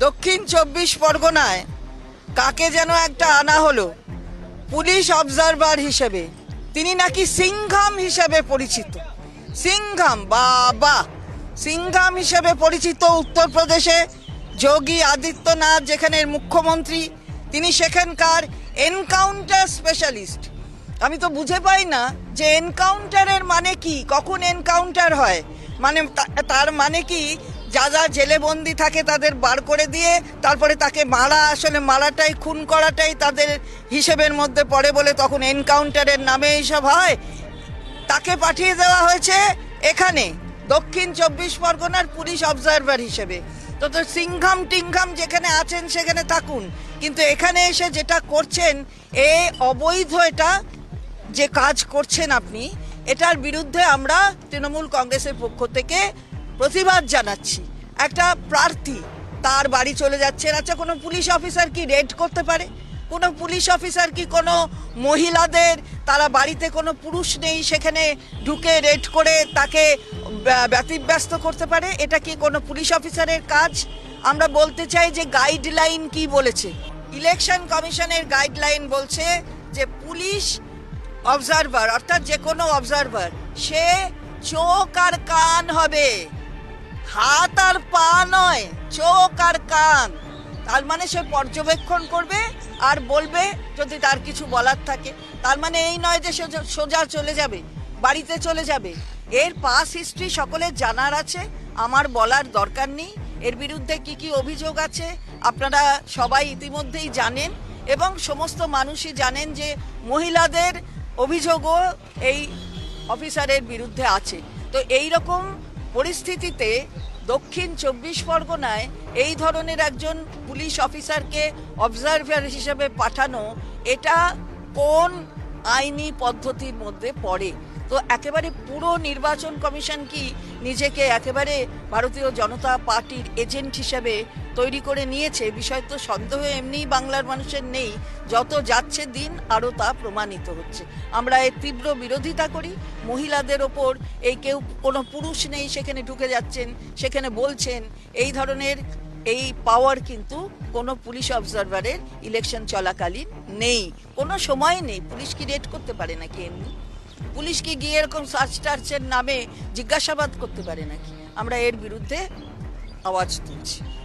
দক্ষিণ 24 পরগনায় কাকে যেন একটা আনা হলো পুলিশ অবজারভার হিসেবে। তিনি নাকি সিংঘাম হিসেবে পরিচিত। সিংঘাম, বাবা, সিংঘাম হিসেবে পরিচিত উত্তরপ্রদেশে যোগী আদিত্যনাথ যেখানের মুখ্যমন্ত্রী, তিনি সেখানকার এনকাউন্টার স্পেশালিস্ট। আমি তো বুঝে পাই না যে এনকাউন্টারের মানে কি, কখন এনকাউন্টার হয়, মানে তার মানে কি যা জেলে বন্দি থাকে তাদের বার করে দিয়ে তারপরে তাকে মারা, আসলে মারাটাই, খুন করাটাই তাদের হিসেবের মধ্যে পড়ে বলে তখন এনকাউন্টারের নামে এইসব হয়। তাকে পাঠিয়ে দেওয়া হয়েছে এখানে দক্ষিণ 24 পরগনার পুলিশ অবজারভার হিসেবে। তো সিংঘাম টিংঘাম যেখানে আছেন সেখানে থাকুন, কিন্তু এখানে এসে যেটা করছেন এ অবৈধ। এটা যে কাজ করছেন আপনি, এটার বিরুদ্ধে আমরা তৃণমূল কংগ্রেসের পক্ষ থেকে প্রতিবাদ জানাচ্ছি। একটা প্রার্থী তার বাড়ি চলে যাচ্ছেন, আচ্ছা কোনো পুলিশ অফিসার কি রেড করতে পারে? কোনো পুলিশ অফিসার কি কোনো মহিলাদের, তারা বাড়িতে কোনো পুরুষ নেই সেখানে ঢুকে রেড করে তাকে ব্যতিব্যস্ত করতে পারে? এটা কি কোনো পুলিশ অফিসারের কাজ? আমরা বলতে চাই যে গাইডলাইন কি বলেছে, ইলেকশন কমিশনের গাইডলাইন বলছে যে পুলিশ অবজারভার অর্থাৎ যে কোনো অবজারভার সে চোখ আর কান হবে, হাত আর পা নয়, চোখ আর কান। তার মানে সে পর্যবেক্ষণ করবে আর বলবে যদি তার কিছু বলার থাকে। তার মানে এই নয় যে সোজা চলে যাবে, বাড়িতে চলে যাবে। এর পাস হিস্ট্রি সকলের জানার আছে, আমার বলার দরকার নেই। এর বিরুদ্ধে কি কি অভিযোগ আছে আপনারা সবাই ইতিমধ্যেই জানেন, এবং সমস্ত মানুষই জানেন যে মহিলাদের অভিযোগও এই অফিসারের বিরুদ্ধে আছে। তো এই রকম পরিস্থিতিতে দক্ষিণ 24 পরগনায় এই ধরনের একজন পুলিশ অফিসারকে অবজারভার হিসেবে পাঠানো, এটা কোন আইনি পদ্ধতির মধ্যে পড়ে? তো একেবারে পুরো নির্বাচন কমিশন কি নিজেকে একেবারে ভারতীয় জনতা পার্টির এজেন্ট হিসেবে তৈরি করে নিয়েছে? বিষয় তো সন্দেহ এমনিই বাংলার মানুষের নেই, যত যাচ্ছে দিন আরও তা প্রমাণিত হচ্ছে। আমরা এর তীব্র বিরোধিতা করি। মহিলাদের ওপর এই কেউ কোনো পুরুষ নেই সেখানে ঢুকে যাচ্ছেন, সেখানে বলছেন, এই ধরনের এই পাওয়ার কিন্তু কোনো পুলিশ অবজারভারের ইলেকশন চলাকালীন নেই, কোনো সময় নেই। পুলিশ কি রেড করতে পারে নাকি এমনি? পুলিশ কি গিয়ে এরকম সার্চ টার্চের নামে জিজ্ঞাসাবাদ করতে পারে নাকি? আমরা এর বিরুদ্ধে আওয়াজ তুলছি।